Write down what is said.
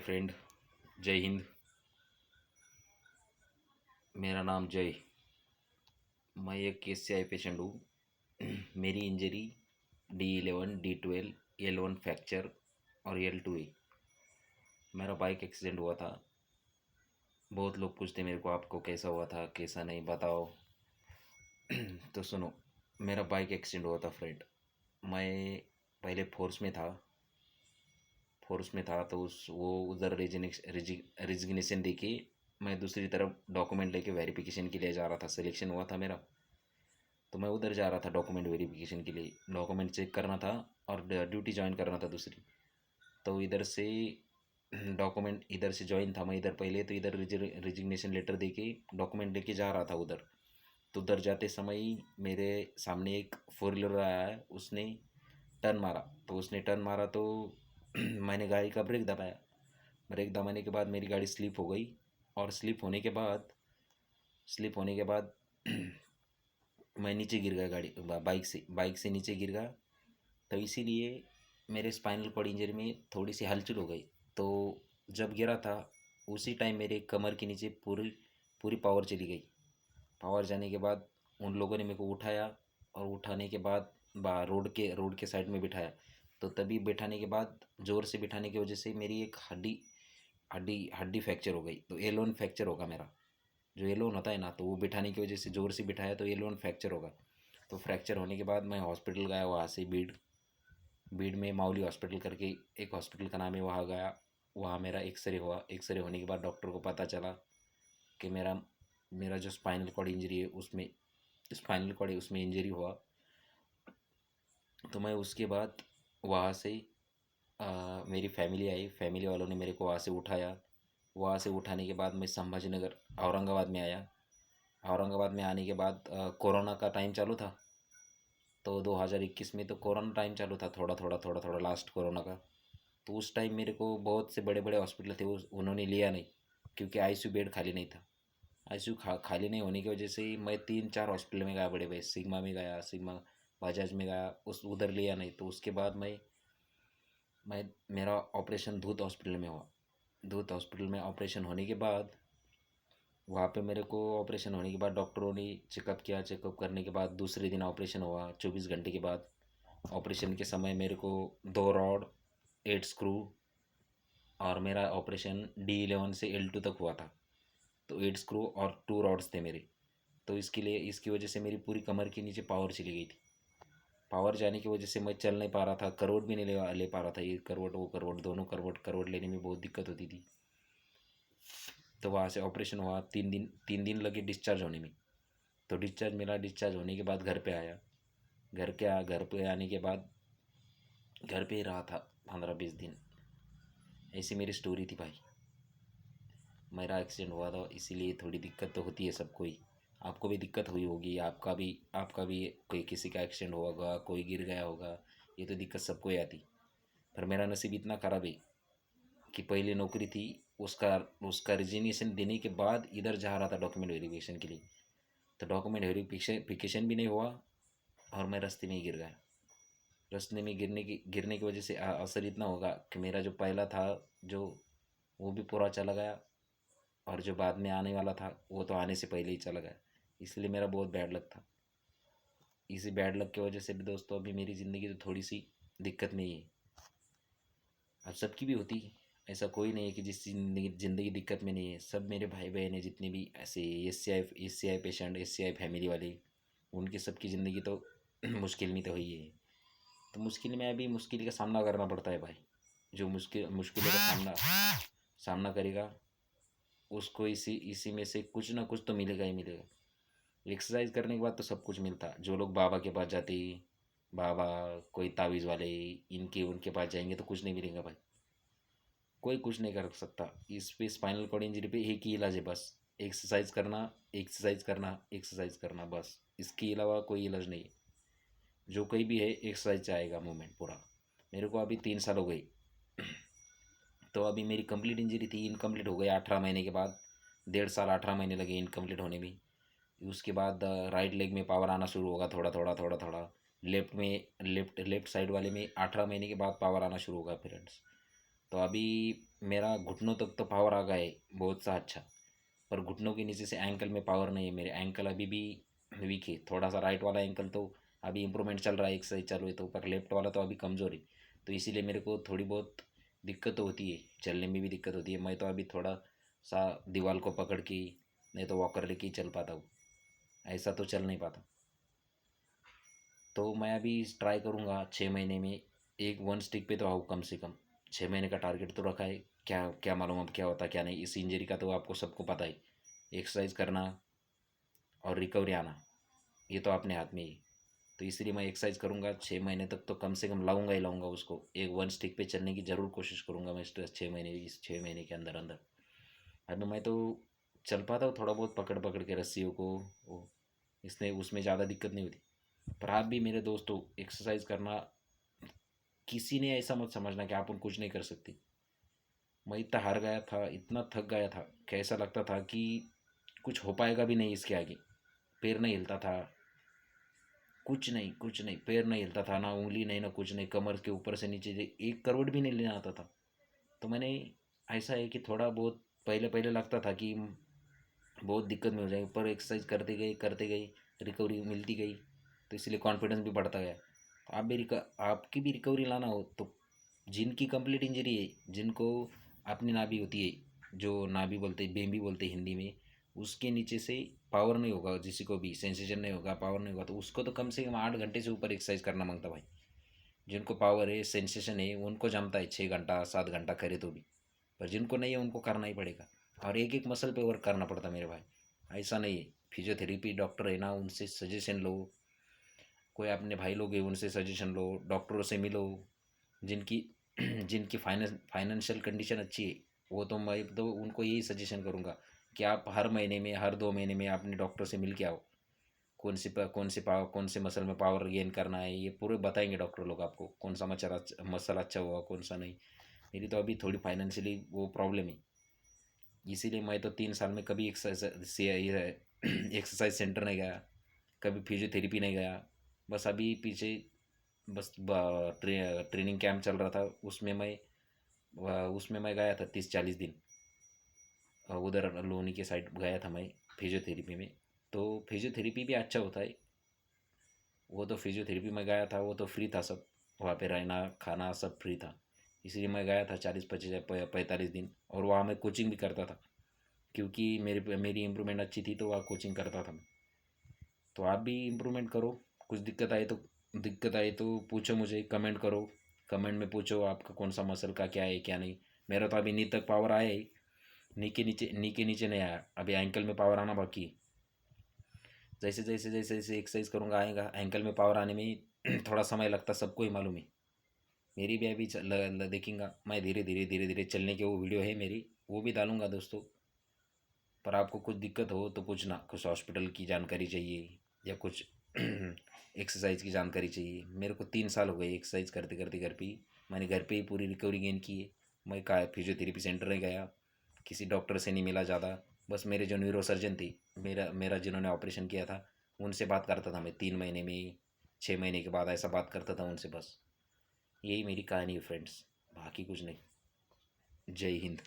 Friend, जय हिंद। मेरा नाम जय। मैं एक KCI पेशेंट हूँ। मेरी injury D11, D12, L1 fracture और L2 है। मेरा बाइक एक्सीडेंट हुआ था। बहुत लोग पूछते मेरे को आपको कैसा हुआ था, कैसा नहीं, बताओ। तो सुनो, मेरा बाइक एक्सीडेंट हुआ था फ्रेंड। मैं पहले फोर्स में था तो उस वो उधर रिजिग्नेशन दे के मैं दूसरी तरफ डॉक्यूमेंट लेके वेरिफिकेशन के लिए जा रहा था। सिलेक्शन हुआ था मेरा, तो मैं उधर जा रहा था डॉक्यूमेंट वेरिफिकेशन के लिए। डॉक्यूमेंट चेक करना था और ड्यूटी ज्वाइन करना था दूसरी। तो इधर से डॉक्यूमेंट इधर से ज्वाइन था मैं इधर पहले, तो इधर रिजिग्नेशन लेटर दे के डॉक्यूमेंट लेके जा रहा था उधर। तो उधर जाते समय ही मेरे सामने एक फोर व्हीलर आया है, उसने टर्न मारा। तो उसने टर्न मारा तो मैंने गाड़ी का ब्रेक दबाने के बाद मेरी गाड़ी स्लिप हो गई। और स्लिप होने के बाद मैं नीचे गिर गया, बाइक से नीचे गिर गया। तो इसीलिए मेरे स्पाइनल कॉर्ड इंजरी में थोड़ी सी हलचल हो गई। तो जब गिरा था उसी टाइम मेरे कमर के नीचे पूरी पूरी पावर चली गई। पावर जाने के बाद उन लोगों ने मेरे को उठाया, और उठाने के बाद रोड के साइड में बिठाया। तो तभी बिठाने के बाद ज़ोर से बिठाने की वजह से मेरी एक हड्डी हड्डी हड्डी फ्रैक्चर हो गई। तो एलोन फ्रैक्चर होगा मेरा, जो एलोन होता है ना, तो वो बिठाने की वजह से ज़ोर से बिठाया तो एलोन फ्रैक्चर होगा। तो फ्रैक्चर होने के बाद मैं हॉस्पिटल गया, वहाँ से बीड़ में माउली हॉस्पिटल करके एक हॉस्पिटल का नाम है, वहाँ गया। वहाँ मेरा एक्सरे हुआ। एक्सरे होने के बाद डॉक्टर को पता चला कि मेरा मेरा जो स्पाइनल कॉर्ड है उसमें इंजरी हुआ। तो मैं उसके बाद वहाँ से मेरी फैमिली आई। फैमिली वालों ने मेरे को वहाँ से उठाया। वहाँ से उठाने के बाद मैं संभाजी नगर औरंगाबाद में आया। औरंगाबाद में आने के बाद कोरोना का टाइम चालू था। तो 2021 में तो कोरोना टाइम चालू था, थोड़ा थोड़ा लास्ट कोरोना का। तो उस टाइम मेरे को बहुत से बड़े बड़े हॉस्पिटल थे, उन्होंने लिया नहीं, क्योंकि ICU बेड खाली नहीं था। खाली नहीं होने की वजह से मैं 3-4 हॉस्पिटल में गया, बड़े बड़े सिग्मा में गया, सिग्मा बजाज में गया, उस उधर लिया नहीं। तो उसके बाद मैं मेरा ऑपरेशन धूत हॉस्पिटल में हुआ। धूत हॉस्पिटल में ऑपरेशन होने के बाद वहाँ पे मेरे को ऑपरेशन होने के बाद डॉक्टरों ने चेकअप किया। चेकअप करने के बाद दूसरे दिन ऑपरेशन हुआ। 24 घंटे के बाद ऑपरेशन के समय मेरे को 2 रॉड, 8 स्क्रू, और मेरा ऑपरेशन D11 से L2 तक हुआ था। तो 8 स्क्रू और 2 रॉड्स थे मेरे। तो इसकी वजह से मेरी पूरी कमर के नीचे पावर चली गई थी। पावर जाने की वजह से मैं चल नहीं पा रहा था, करवट भी नहीं ले पा रहा था। ये करवट वो करवट दोनों करवट लेने में बहुत दिक्कत होती थी। तो वहाँ से ऑपरेशन हुआ। 3 दिन लगे डिस्चार्ज होने में। तो डिस्चार्ज होने के बाद घर पे आया। घर पे आने के बाद घर पे ही रहा था 15-20 दिन। ऐसी मेरी स्टोरी थी भाई। मेरा एक्सीडेंट हुआ था, इसीलिए थोड़ी दिक्कत तो होती है सबको ही। आपको भी दिक्कत हुई होगी, आपका भी कोई किसी का एक्सीडेंट होगा, कोई गिर गया होगा। ये तो दिक्कत सबको ही आती। पर मेरा नसीब इतना ख़राब है कि पहले नौकरी थी, उसका उसका रिजिग्नेशन देने के बाद इधर जा रहा था डॉक्यूमेंट वेरिफिकेशन के लिए। तो डॉक्यूमेंट वेरिफिकेशन भी नहीं हुआ, और मैं रास्ते में ही गिर गया। रास्ते में गिरने की वजह से असर इतना होगा कि मेरा जो पहला था, जो वो भी पूरा चला गया, और जो बाद में आने वाला था वो तो आने से पहले ही चला गया। इसलिए मेरा बहुत बैड लक था। इसी बैड लक की वजह से भी दोस्तों अभी मेरी ज़िंदगी तो थोड़ी सी दिक्कत में ही है। अब सबकी भी होती है, ऐसा कोई नहीं है कि जिसकी ज़िंदगी दिक्कत में नहीं है। सब मेरे भाई बहन हैं जितने भी ऐसे एस सी आई पेशेंट, SCI फैमिली वाले, उनकी सबकी ज़िंदगी तो मुश्किल में तो हुई है। तो मुश्किल में अभी मुश्किल का सामना करना पड़ता है भाई। जो मुश्किलों का सामना करेगा, उसको इसी इसी में से कुछ ना कुछ तो मिलेगा ही मिलेगा। एक्सरसाइज करने के बाद तो सब कुछ मिलता। जो लोग बाबा के पास जाते, बाबा कोई तावीज़ वाले, इनके उनके पास जाएंगे तो कुछ नहीं मिलेगा भाई। कोई कुछ नहीं कर सकता। इस पे स्पाइनल कॉर्ड इंजरी पे एक ही इलाज है बस, एक्सरसाइज करना, एक्सरसाइज करना, एक्सरसाइज करना, बस। इसके अलावा कोई इलाज नहीं है। जो कोई भी है एक्सरसाइज चाहेगा, मूवमेंट पूरा। मेरे को अभी 3 साल हो गई। तो अभी मेरी कंप्लीट इंजरी थी, इनकम्प्लीट हो गई 18 महीने के बाद। 1.5 साल 18 महीने लगे इनकम्प्लीट होने में। उसके बाद राइट लेग में पावर आना शुरू होगा, थोड़ा थोड़ा थोड़ा थोड़ा। लेफ्ट साइड वाले में 18 महीने के बाद पावर आना शुरू होगा फ्रेंड्स। तो अभी मेरा घुटनों तक तो पावर आ गया है बहुत सा अच्छा, पर घुटनों के नीचे से एंकल में पावर नहीं है। मेरे एंकल अभी भी वीक है थोड़ा सा। राइट वाला एंकल तो अभी इम्प्रूवमेंट चल रहा है, एक्सरसाइज चालू है तो, पर लेफ्ट वाला तो अभी कमज़ोर है। तो इसीलिए मेरे को थोड़ी बहुत दिक्कत तो होती है, चलने में भी दिक्कत होती है। मैं तो अभी थोड़ा सा दीवार को पकड़ के, नहीं तो वॉकर लेके ही चल पाता हूँ, ऐसा तो चल नहीं पाता। तो मैं अभी ट्राई करूँगा 6 महीने में एक वन स्टिक पे तो आऊँ कम से कम। 6 महीने का टारगेट तो रखा है, क्या क्या मालूम अब क्या होता क्या नहीं। इस इंजरी का तो आपको सबको पता है, एक्सरसाइज करना और रिकवरी आना ये तो अपने हाथ में ही। तो इसलिए मैं एक्सरसाइज करूँगा 6 महीने तक तो कम से कम लाऊंगा ही लाऊंगा उसको। एक वन स्टिक पे चलने की ज़रूर कोशिश करूँगा मैं स्ट्रेस 6 महीने, इस 6 महीने के अंदर अंदर। अभी मैं तो चल पाता हूँ थोड़ा बहुत पकड़ पकड़ के रस्सियों को, वो इसने उसमें ज़्यादा दिक्कत नहीं होती। पर आप भी मेरे दोस्तों एक्सरसाइज करना, किसी ने ऐसा मत समझना कि आप उन कुछ नहीं कर सकते। मैं इतना हार गया था, इतना थक गया था कि ऐसा लगता था कि कुछ हो पाएगा भी नहीं इसके आगे। पैर नहीं हिलता था, कुछ नहीं कुछ नहीं, पैर नहीं हिलता था, ना उंगली नहीं ना कुछ नहीं, कमर के ऊपर से नीचे एक करवट भी नहीं लेना आता था। तो मैंने, ऐसा है कि थोड़ा बहुत पहले पहले लगता था कि बहुत दिक्कत में हो जाएगी, पर एक्सरसाइज करते गई, रिकवरी मिलती गई, तो इसलिए कॉन्फिडेंस भी बढ़ता गया। तो आपकी भी रिकवरी लाना हो तो, जिनकी कंप्लीट इंजरी है, जिनको अपनी नाभि होती है, जो नाभि बोलते हैं, बेम्बी बोलते हैं हिंदी में, उसके नीचे से पावर नहीं होगा, किसी को भी सेंसेशन नहीं होगा, पावर नहीं होगा, तो उसको तो कम से कम 8 घंटे से ऊपर एक्सरसाइज करना मांगता भाई। जिनको पावर है, सेंसेशन है, उनको जमता है 6 घंटा 7 घंटा करे तो भी, पर जिनको नहीं है उनको करना ही पड़ेगा। और एक एक मसल पे वर्क करना पड़ता मेरे भाई, ऐसा नहीं है। फिजियोथेरेपी डॉक्टर है ना, उनसे सजेशन लो, कोई अपने भाई लोग हैं उनसे सजेशन लो, डॉक्टरों से मिलो जिनकी जिनकी फाइनेंशियल कंडीशन अच्छी है। वो तो मैं तो उनको यही सजेशन करूँगा कि आप हर महीने में, हर 2 महीने में अपने डॉक्टर से मिल के आओ। कौन से मसल में पावर गेन करना है, ये पूरे बताएंगे डॉक्टर लोग आपको, कौन सा मसल अच्छा हुआ, कौन सा नहीं। मेरी तो अभी थोड़ी फाइनेंशियली वो प्रॉब्लम है, इसीलिए मैं तो 3 साल में कभी एक्सरसाइज सेंटर नहीं गया, कभी फिजियोथेरेपी नहीं गया। बस अभी पीछे, बस ट्रेनिंग कैंप चल रहा था, उसमें मैं गया था 30-40 दिन। उधर लोनी के साइड गया था मैं फिजियोथेरेपी में। तो फिजियोथेरेपी भी अच्छा होता है। वो तो फिजियोथेरेपी में गया था, वो तो फ्री था सब, वहाँ पे रहना खाना सब फ्री था। इसलिए मैं गया था 40-45 दिन, और वहाँ मैं कोचिंग भी करता था, क्योंकि मेरी इम्प्रूवमेंट अच्छी थी तो वहाँ कोचिंग करता था मैं। तो आप भी इम्प्रूवमेंट करो। कुछ दिक्कत आए तो पूछो मुझे, कमेंट करो, कमेंट में पूछो आपका कौन सा मसल का क्या है क्या नहीं। मेरा तो अभी नी तक पावर आया है, नी के नीचे नहीं आया, अभी एंकल में पावर आना बाकी है। जैसे एक्सरसाइज करूँगा आएगा एंकल में पावर आने में थोड़ा समय लगता, सबको ही मालूम है। मेरी भी अभी देखेंगा मैं, धीरे धीरे चलने के वो वीडियो है मेरी, वो भी डालूंगा दोस्तों। पर आपको कुछ दिक्कत हो तो पूछना, कुछ हॉस्पिटल की जानकारी चाहिए या कुछ एक्सरसाइज की जानकारी चाहिए। मेरे को 3 साल हो गए एक्सरसाइज करते करते घर पे ही, मैंने घर पे ही पूरी रिकवरी गेन की है। मैं का फिजियोथेरेपी सेंटर में गया, किसी डॉक्टर से नहीं मिला ज़्यादा, बस मेरे जो न्यूरो सर्जन थे, मेरा मेरा जिन्होंने ऑपरेशन किया था, उनसे बात करता था मैं 3 महीने में, 6 महीने के बाद ऐसा बात करता था उनसे बस। यही मेरी कहानी है फ्रेंड्स, बाकी कुछ नहीं। जय हिंद।